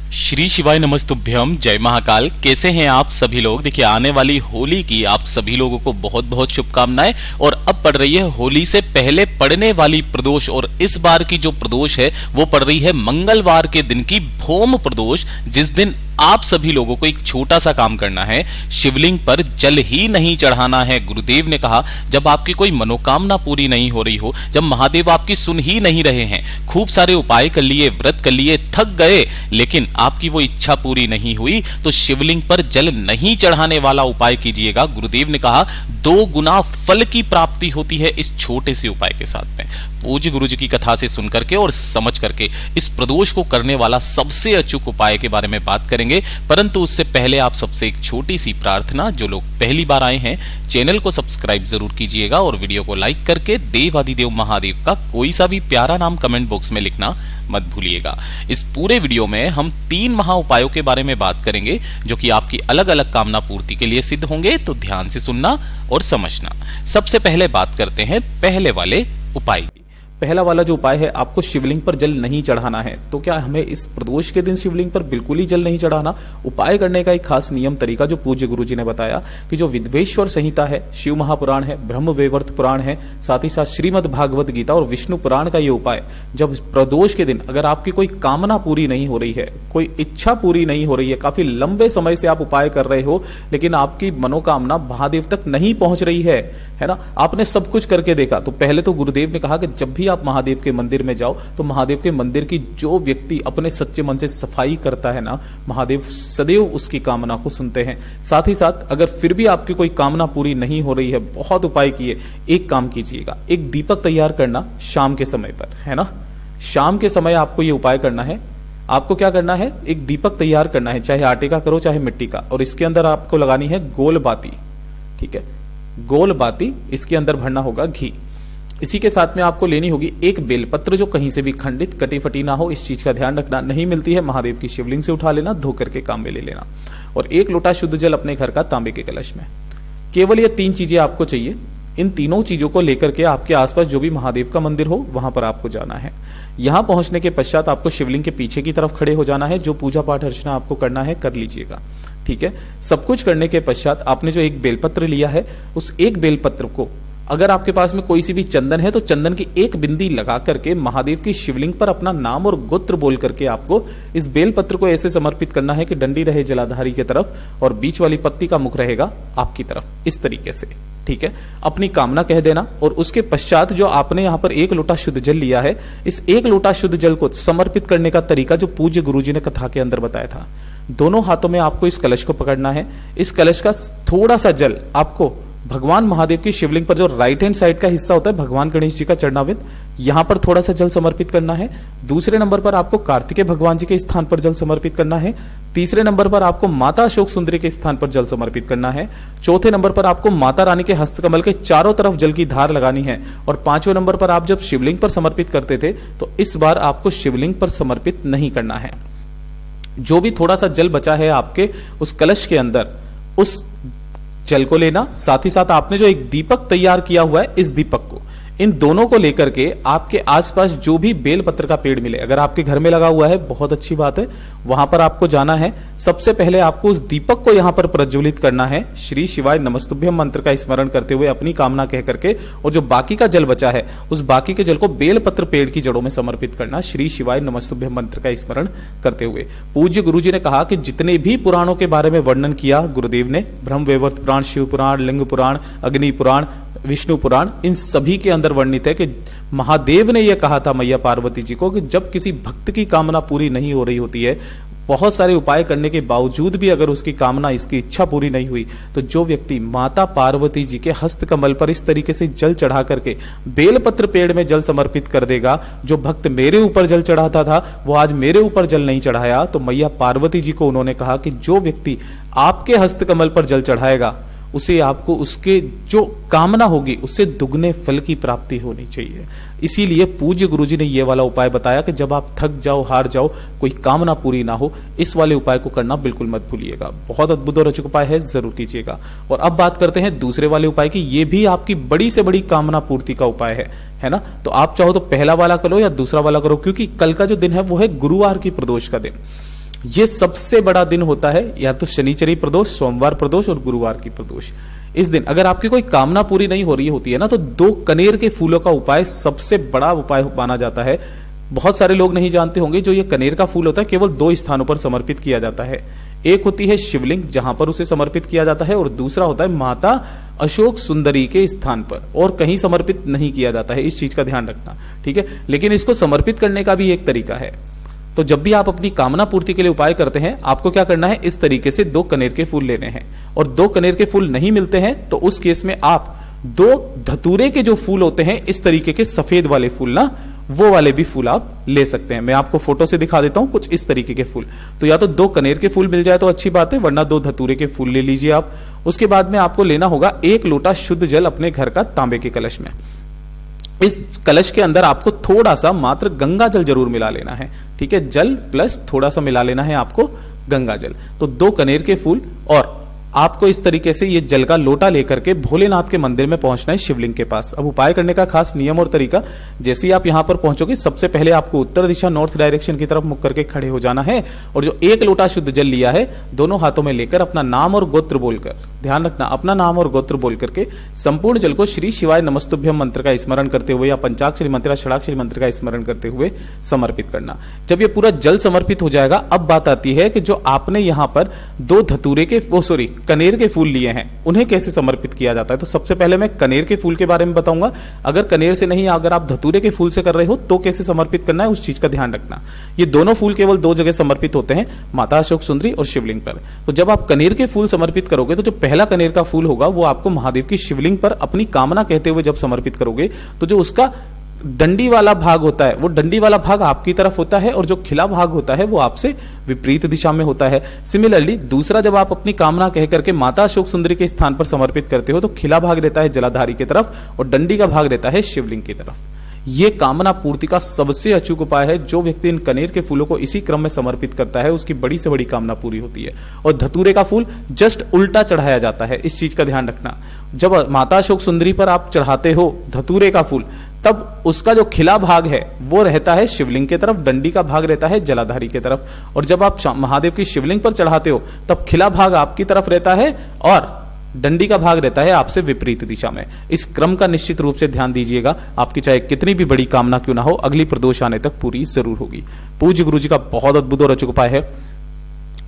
श्री शिवाय नमस्तुभ्यम। जय महाकाल। कैसे हैं आप सभी लोग। देखिए, आने वाली होली की आप सभी लोगों को बहुत बहुत शुभकामनाएं। और अब पड़ रही है होली से पहले पड़ने वाली प्रदोष, और इस बार की जो प्रदोष है वो पड़ रही है मंगलवार के दिन की भौम प्रदोष, जिस दिन आप सभी लोगों को एक छोटा सा काम करना है। शिवलिंग पर जल ही नहीं चढ़ाना है। गुरुदेव ने कहा, जब आपकी कोई मनोकामना पूरी नहीं हो रही हो, जब महादेव आपकी सुन ही नहीं रहे हैं, खूब सारे उपाय कर लिए, व्रत कर लिए, थक गए, लेकिन आपकी वो इच्छा पूरी नहीं हुई, तो शिवलिंग पर जल नहीं चढ़ाने वाला उपाय कीजिएगा। गुरुदेव ने कहा 2 गुना फल की प्राप्ति होती है इस छोटे से उपाय के साथ में। पूज्य गुरु जी की कथा से सुन करके और समझ करके इस प्रदोष को करने वाला सबसे अचूक उपाय के बारे में बात करेंगे। परंतु उससे पहले आप सबसे एक छोटी सी प्रार्थना, जो लोग पहली बार आए हैं चैनल को सब्सक्राइब जरूर कीजिएगा और वीडियो को लाइक करके देवादिदेव महादेव का कोई सा भी प्यारा नाम कमेंट बॉक्स में लिखना मत भूलिएगा। इस पूरे वीडियो में हम 3 महा उपायों के बारे में बात करेंगे, जो कि आपकी अलग अलग कामना पूर्ति के लिए सिद्ध होंगे, तो ध्यान से सुनना और समझना। सबसे पहले बात करते हैं पहले वाले उपाय की। पहला वाला जो उपाय है, आपको शिवलिंग पर जल नहीं चढ़ाना है। तो क्या हमें इस प्रदोष के दिन शिवलिंग पर बिल्कुल ही जल नहीं चढ़ाना? उपाय करने का एक खास नियम तरीका जो पूज्य गुरु जी ने बताया कि जो विद्वेश्वर संहिता है, शिव महापुराण है, ब्रह्म वैवर्त पुराण है, साथ ही साथ श्रीमद् भागवत गीता और विष्णु पुराण का ये उपाय, जब प्रदोष के दिन अगर आपकी कोई कामना पूरी नहीं हो रही है, कोई इच्छा पूरी नहीं हो रही है, काफी लंबे समय से आप उपाय कर रहे हो, लेकिन आपकी मनोकामना महादेव तक नहीं पहुंच रही है ना, आपने सब कुछ करके देखा, तो पहले तो गुरुदेव ने कहा कि जब भी आप महादेव के मंदिर में जाओ, तो महादेव के मंदिर की जो व्यक्ति अपने सच्चे मन से सफाई करता है ना, महादेव सदैव उसकी कामना को सुनते हैं। साथ ही साथ अगर फिर भी आपकी कोई कामना पूरी नहीं हो रही है, बहुत उपाय किए, एक काम कीजिएगा, एक दीपक तैयार करना शाम के समय पर, है ना। शाम के समय आपको ये उपाय करना है। आपको क्या करना है, एक दीपक तैयार करना है, चाहे आटे का करो चाहे मिट्टी का, और इसके अंदर आपको लगानी है गोल बाती। ठीक है, गोल बाती, इसके अंदर भरना होगा घी। इसी के साथ में आपको लेनी होगी एक बेलपत्र, जो कहीं से भी खंडित कटी फटी ना हो, इस चीज का ध्यान रखना। नहीं मिलती है, महादेव की शिवलिंग से उठा लेना, धो करके काम में ले लेना। और 1 लोटा शुद्ध जल अपने घर का तांबे के कलश में। केवल ये 3 चीजें आपको चाहिए। इन तीनों चीजों को लेकर के आपके आसपास जो भी महादेव का मंदिर हो वहां पर आपको जाना है। यहां पहुंचने के पश्चात आपको शिवलिंग के पीछे की तरफ खड़े हो जाना है। जो पूजा पाठ अर्चना आपको करना है कर लीजिएगा। ठीक है, सब कुछ करने के पश्चात आपने जो एक बेलपत्र लिया है, उस एक बेलपत्र को, अगर आपके पास में कोई सी भी चंदन है तो चंदन की एक बिंदी लगा करके महादेव की शिवलिंग पर अपना नाम और गोत्र बोल करके आपको इस बेलपत्र को ऐसे समर्पित करना है कि डंडी रहे जलाधारी की तरफ और बीच वाली पत्ती का मुख रहेगा आपकी तरफ, इस तरीके से। ठीक है, अपनी कामना कह देना। और उसके पश्चात जो आपने यहाँ पर 1 लोटा शुद्ध जल लिया है, इस 1 लोटा शुद्ध जल को समर्पित करने का तरीका जो पूज्य गुरुजी ने कथा के अंदर बताया था, दोनों हाथों में आपको इस कलश को पकड़ना है। इस कलश का थोड़ा सा जल आपको भगवान महादेव की शिवलिंग पर, जो राइट हैंड साइड का हिस्सा होता है भगवान गणेश जी का चरणाविंद, यहां पर थोड़ा सा जल समर्पित करना है। दूसरे नंबर पर आपको कार्तिकेय भगवान जी के स्थान पर जल समर्पित करना है। तीसरे नंबर पर आपको माता अशोक सुंदरी के स्थान पर जल समर्पित करना है। चौथे नंबर पर आपको माता रानी के हस्तकमल के चारों तरफ जल की धार लगानी है। और 5वें नंबर पर आप जब शिवलिंग पर समर्पित करते थे, तो इस बार आपको शिवलिंग पर समर्पित नहीं करना है। जो भी थोड़ा सा जल बचा है आपके उस कलश के अंदर, उस जल को लेना। साथ ही साथ आपने जो एक दीपक तैयार किया हुआ है, इस दीपक को, इन दोनों को लेकर के आपके आसपास जो भी बेलपत्र का पेड़ मिले, अगर आपके घर में लगा हुआ है बहुत अच्छी बात है, वहां पर आपको जाना है। सबसे पहले आपको उस दीपक को यहां पर प्रज्वलित करना है, श्री शिवाय नमस्तुभ्यम मंत्र का स्मरण करते हुए अपनी कामना कह करके। और जो बाकी का जल बचा है, उस बाकी के जल को बेलपत्र पेड़ की जड़ों में समर्पित करना, श्री शिवाय नमस्तुभ्यम मंत्र का स्मरण करते हुए। पूज्य गुरु जी ने कहा कि जितने भी पुराणों के बारे में वर्णन किया गुरुदेव ने, ब्रह्म वैवर्त पुराण, शिव पुराण, लिंग पुराण, अग्नि पुराण, विष्णु पुराण, इन सभी के अंदर वर्णित है कि महादेव ने यह कहा था मैया पार्वती जी को कि जब किसी भक्त की कामना पूरी नहीं हो रही होती है, बहुत सारे उपाय करने के बावजूद भी अगर उसकी कामना, इसकी इच्छा पूरी नहीं हुई, तो जो व्यक्ति माता पार्वती जी के हस्त कमल पर इस तरीके से जल चढ़ा करके बेलपत्र पेड़ में जल समर्पित कर देगा, जो भक्त मेरे ऊपर जल चढ़ाता था वो आज मेरे ऊपर जल नहीं चढ़ाया, तो मैया पार्वती जी को उन्होंने कहा कि जो व्यक्ति आपके हस्त कमल पर जल चढ़ाएगा, उसे आपको उसके जो कामना होगी उससे दुगने फल की प्राप्ति होनी चाहिए। इसीलिए पूज्य गुरुजी ने ये वाला उपाय बताया कि जब आप थक जाओ, हार जाओ, कोई कामना पूरी ना हो, इस वाले उपाय को करना बिल्कुल मत भूलिएगा। बहुत अद्भुत और रोचक उपाय है, जरूर कीजिएगा। और अब बात करते हैं दूसरे वाले उपाय की। ये भी आपकी बड़ी से बड़ी कामना पूर्ति का उपाय है ना। तो आप चाहो तो पहला वाला करो या दूसरा वाला करो, क्योंकि कल का जो दिन है वो है गुरुवार की प्रदोष का दिन। ये सबसे बड़ा दिन होता है, या तो शनिचरी प्रदोष, सोमवार प्रदोष और गुरुवार की प्रदोष। इस दिन अगर आपकी कोई कामना पूरी नहीं हो रही होती है ना, तो 2 कनेर के फूलों का उपाय सबसे बड़ा उपाय माना जाता है। बहुत सारे लोग नहीं जानते होंगे, जो ये कनेर का फूल होता है केवल 2 स्थानों पर समर्पित किया जाता है। एक होती है शिवलिंग, जहां पर उसे समर्पित किया जाता है, और दूसरा होता है माता अशोक सुंदरी के स्थान पर, और कहीं समर्पित नहीं किया जाता है। इस चीज का ध्यान रखना, ठीक है। लेकिन इसको समर्पित करने का भी एक तरीका है। तो जब भी आप अपनी कामना पूर्ति के लिए उपाय करते हैं, आपको क्या करना है, इस तरीके से 2 कनेर के फूल लेने हैं। और 2 कनेर के फूल नहीं मिलते हैं तो उस केस में आप 2 धतूरे के जो फूल होते हैं, इस तरीके के सफेद वाले फूल ना, वो वाले भी फूल आप ले सकते हैं। मैं आपको फोटो से दिखा देता हूं कुछ इस तरीके के फूल। तो या तो 2 कनेर के फूल मिल जाए तो अच्छी बात है, वरना 2 धतूरे के फूल ले लीजिए आप। उसके बाद में आपको लेना होगा 1 लोटा शुद्ध जल अपने घर का तांबे के कलश में। इस कलश के अंदर आपको थोड़ा सा मात्र गंगा जल जरूर मिला लेना है, ठीक है। जल प्लस थोड़ा सा मिला लेना है आपको गंगा जल। तो 2 कनेर के फूल, और आपको इस तरीके से ये जल का लोटा लेकर के भोलेनाथ के मंदिर में पहुंचना है, शिवलिंग के पास। अब उपाय करने का खास नियम और तरीका, जैसे ही आप यहां पर पहुंचोगे, सबसे पहले आपको उत्तर दिशा, नॉर्थ डायरेक्शन की तरफ मुख करके खड़े हो जाना है, और जो 1 लोटा शुद्ध जल लिया है दोनों हाथों में लेकर अपना नाम और गोत्र बोलकर, ध्यान रखना, अपना नाम और गोत्र बोल करके संपूर्ण जल को श्री शिवाय नमस्तुभ्यम मंत्र का स्मरण करते हुए, या पंचाक्षरी मंत्र या षडाक्षरी मंत्र का स्मरण करते हुए समर्पित करना। जब ये पूरा जल समर्पित हो जाएगा, अब बात आती है कि जो आपने यहां पर 2 धतूरे के कनेर के फूल लिए हैं, उन्हें कैसे समर्पित किया जाता है। तो सबसे पहले मैं कनेर के फूल के बारे में बताऊंगा। अगर कनेर से नहीं, अगर आप धतूरे के फूल से कर रहे हो तो कैसे समर्पित करना है, उस चीज का ध्यान रखना। ये दोनों फूल केवल 2 जगह समर्पित होते हैं, माता अशोक सुंदरी और शिवलिंग पर। तो जब आप कनेर के फूल समर्पित करोगे, तो जो पहला कनेर का फूल होगा वो आपको महादेव की शिवलिंग पर अपनी कामना कहते हुए जब समर्पित करोगे, तो जो उसका डंडी वाला भाग होता है, वो डंडी वाला भाग आपकी तरफ होता है, और जो खिला भाग होता है वो आपसे विपरीत दिशा में होता है। सिमिलरली दूसरा, जब आप अपनी कामना कह करके माता अशोक सुंदरी के स्थान पर समर्पित करते हो, तो खिला भाग रहता है जलाधारी की तरफ, और डंडी का भाग रहता है शिवलिंग की तरफ। ये कामना पूर्ति का सबसे अचूक उपाय है। जो व्यक्ति इन कनेर के फूलों को इसी क्रम में समर्पित करता है, उसकी बड़ी से बड़ी कामना पूरी होती है। और धतूरे का फूल जस्ट उल्टा चढ़ाया जाता है, इस चीज का ध्यान रखना। जब माता अशोक सुंदरी पर आप चढ़ाते हो धतूरे का फूल, तब उसका जो खिला भाग है वो रहता है शिवलिंग की तरफ, डंडी का भाग रहता है जलाधारी की तरफ। और जब आप महादेव की शिवलिंग पर चढ़ाते हो, तब खिला भाग आपकी तरफ रहता है और डंडी का भाग रहता है आपसे विपरीत दिशा में। इस क्रम का निश्चित रूप से ध्यान दीजिएगा, आपकी चाहे कितनी भी बड़ी कामना क्यों ना हो, अगली प्रदोष आने तक पूरी जरूर होगी। पूज्य गुरु जी का बहुत अद्भुत और अचूक उपाय है,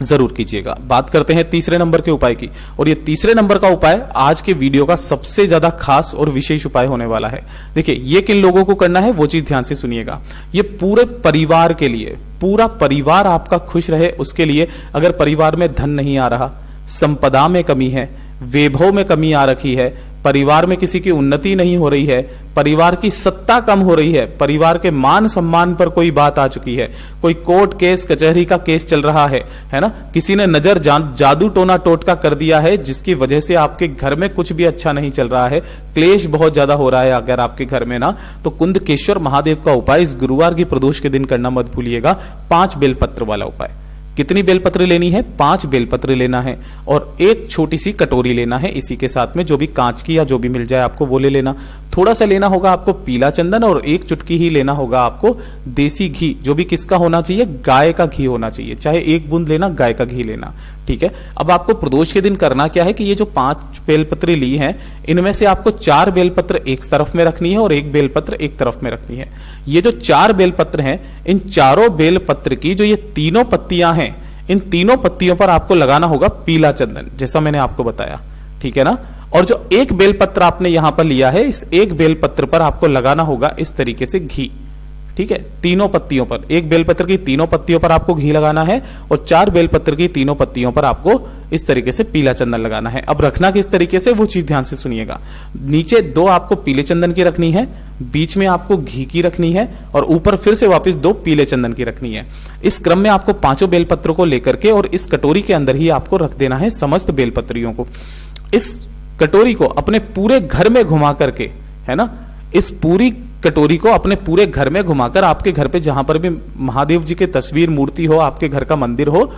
जरूर कीजिएगा। बात करते हैं तीसरे नंबर के उपाय की, और ये तीसरे नंबर का उपाय आज के वीडियो का सबसे ज्यादा खास और विशेष उपाय होने वाला है। देखिए, ये किन लोगों को करना है वो चीज ध्यान से सुनिएगा। ये पूरे परिवार के लिए, पूरा परिवार आपका खुश रहे उसके लिए। अगर परिवार में धन नहीं आ रहा, संपदा में कमी है, वैभव में कमी आ रखी है, परिवार में किसी की उन्नति नहीं हो रही है, परिवार की सत्ता कम हो रही है, परिवार के मान सम्मान पर कोई बात आ चुकी है, कोई कोर्ट केस कचहरी का केस चल रहा है ना, किसी ने नजर जादू टोना टोटका कर दिया है, जिसकी वजह से आपके घर में कुछ भी अच्छा नहीं चल रहा है, क्लेश बहुत ज्यादा हो रहा है अगर आपके घर में ना, तो कुंदकेश्वर महादेव का उपाय इस गुरुवार की प्रदोष के दिन करना मत भूलिएगा। 5 बेलपत्र वाला उपाय। कितनी बेलपत्र लेनी है? 5 बेलपत्र लेना है, और एक छोटी सी कटोरी लेना है इसी के साथ में, जो भी कांच की या जो भी मिल जाए आपको वो ले लेना। थोड़ा सा लेना होगा आपको पीला चंदन, और 1 चुटकी ही लेना होगा आपको देसी घी, जो भी किसका होना चाहिए, गाय का घी होना चाहिए, चाहे 1 बूंद लेना, गाय का घी लेना, ठीक है। अब आपको प्रदोष के दिन करना क्या है कि ये जो 5 बेलपत्र ली हैं, इनमें से आपको 4 बेलपत्र एक तरफ में रखनी है और 1 बेलपत्र एक तरफ में रखनी है। ये जो 4 बेलपत्र हैं, इन चारों बेलपत्र की जो ये तीनों पत्तियां हैं, इन तीनों पत्तियों पर आपको लगाना होगा पीला चंदन, जैसा मैंने आपको बताया, ठीक है ना। और जो 1 बेलपत्र आपने यहां पर लिया है, इस 1 बेलपत्र पर आपको लगाना होगा इस तरीके से घी, ठीक है। तीनों पत्तियों पर, 1 बेलपत्र की तीनों पत्तियों पर आपको घी लगाना है, और 4 बेलपत्र की तीनों पत्तियों पर आपको इस तरीके से पीला चंदन लगाना है। अब रखना किस तरीके से, वो चीज ध्यान से सुनिएगा। नीचे 2 आपको पीले चंदन की रखनी है, बीच में आपको घी की रखनी है, और ऊपर फिर से वापस 2 पीले चंदन की रखनी है। इस क्रम में आपको 5 बेलपत्रों को लेकर के और इस कटोरी के अंदर ही आपको रख देना है समस्त बेलपत्रियों को। इस कटोरी को अपने पूरे घर में घुमा करके, है ना, इस पूरी कटोरी को अपने पूरे घर में घुमाकर, आपके घर पे जहां पर भी महादेव जी की तस्वीर मूर्ति हो, आपके घर का मंदिर हो,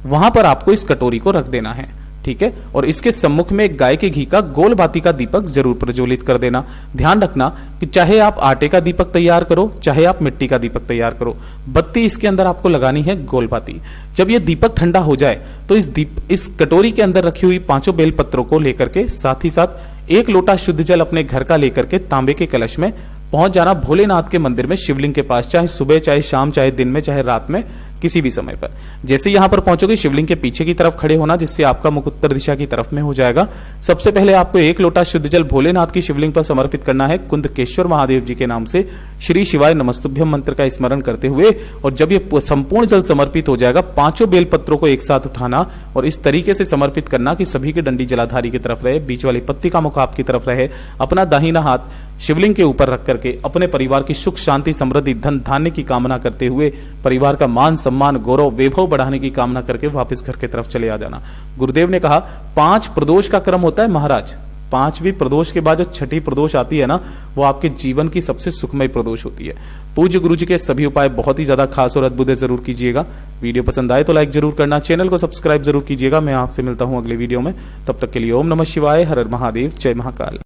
वहां पर आपको इस कटोरी को रख देना है, ठीक है। और इसके सम्मुख में एक गाय के घी का गोल बाती का दीपक जरूर प्रज्वलित कर देना। ध्यान रखना कि चाहे आप आटे का दीपक तैयार करो, चाहे आप मिट्टी का दीपक तैयार करो, बत्ती इसके अंदर आपको लगानी है गोल बाती। जब ये दीपक ठंडा हो जाए तो इस कटोरी के अंदर रखी हुई 5 बेलपत्रों को लेकर के साथ ही साथ 1 लोटा शुद्ध जल अपने घर का लेकर के तांबे के कलश में पहुंच जाना भोलेनाथ के मंदिर में, शिवलिंग के पास, चाहे सुबह, चाहे शाम, चाहे दिन में, चाहे रात में, किसी भी समय पर। जैसे यहां पर पहुंचोगे शिवलिंग के पीछे की तरफ खड़े होना, जिससे आपका मुख उत्तर दिशा की तरफ में हो जाएगा। सबसे पहले आपको 1 लोटा शुद्ध जल भोलेनाथ की शिवलिंग पर समर्पित करना है, कुंदकेश्वर महादेव जी के नाम से श्री शिवाय नमस्तुभ्यम मंत्र का स्मरण करते हुए। और जब ये संपूर्ण जल समर्पित हो जाएगा, 5 बेलपत्रों को एक साथ उठाना और इस तरीके से समर्पित करना कि सभी की डंडी जलाधारी की तरफ रहे, बीच वाली पत्ती का मुख आपकी तरफ रहे। अपना दाहिना हाथ शिवलिंग के ऊपर रख करके अपने परिवार की सुख शांति समृद्धि धन धान्य की कामना करते हुए, परिवार का मान सम्मान गौरव वैभव बढ़ाने की कामना करके वापस घर की तरफ चले आ जाना। गुरुदेव ने कहा 5 प्रदोष का क्रम होता है महाराज। 5वीं प्रदोष के बाद जो छठी प्रदोष आती है ना, वो आपके जीवन की सबसे सुखमय प्रदोष होती है। पूज्य गुरु जी के सभी उपाय बहुत ही ज्यादा खास और अद्भुत है, जरूर कीजिएगा। वीडियो पसंद आए तो लाइक जरूर करना, चैनल को सब्सक्राइब जरूर कीजिएगा। मैं आपसे मिलता हूं अगले वीडियो में, तब तक के लिए ओम नमः शिवाय, हर हर महादेव, जय महाकाल।